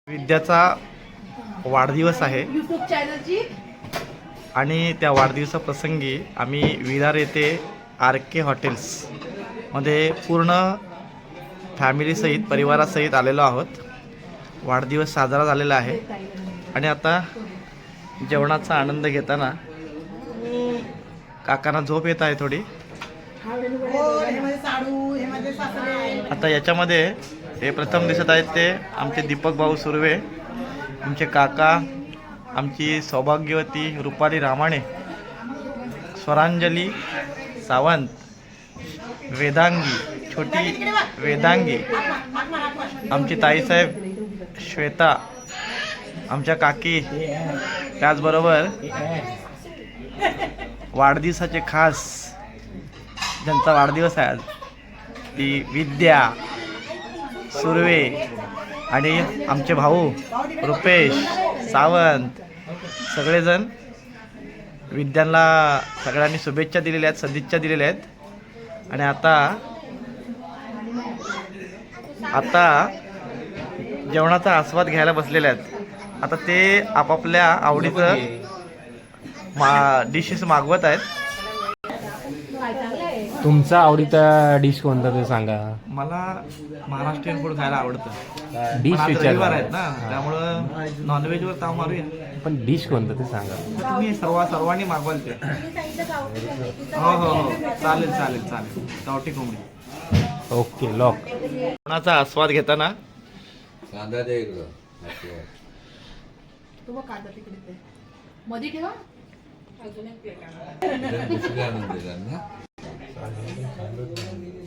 विद्याचा वाढदिवस आहे आणि त्या वाढदिवसाप्रसंगी आम्ही विरार येथे RK हॉटेल्समध्ये पूर्ण फॅमिलीसहित परिवारासहित आलेलो आहोत. वाढदिवस साजरा झालेला आहे आणि आता जेवणाचा आनंद घेताना काकांना झोप येत आहे थोडी. आता याच्यामध्ये हे प्रथम दिसत आहेत ते आमचे दीपक भाऊ सुर्वे, आमचे काका, आमची सौभाग्यवती रुपाली रामाणे, स्वरांजली सावंत, वेदांगी छोटी वेदांगी, आमची ताईसाहेब श्वेता, आमच्या काकी, त्याचबरोबर वाढदिवसाचे खास ज्यांचा वाढदिवस आहे आज ती विद्या सुर्वे आणि आमचे भाऊ रुपेश सावंत, सगळेजण विद्यांना सगळ्यांनी शुभेच्छा दिलेल्या आहेत, सदिच्छा दिलेल्या आहेत. आणि आता जेवणाचा आस्वाद घ्यायला बसलेले आहेत. आता ते आपापल्या आवडीचं डिशेस मागवत आहेत. तुमचा आवडीचा डिश कोणता ते सांगा. मला महाराष्ट्रीयन फूड खायला आवडतं. डिश रविवार आहेत ना, त्यामुळं नॉनव्हेजवर ताव मारूया. पण डिश कोणतं ते सांगा. तुम्ही सर्वांनी मागवाल ते. हो हो हो चालेल चालेल चालेल. गावठी कोंबडी. Okay lock. जेवणाचा आस्वाद घेताना कांदा दे इकडं. तो कांदा तिकडे मध्ये ठेवा. दुसऱ्या आणून देतात ना.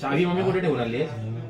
चावी मम्मी कुठे ठेवून आली आहे.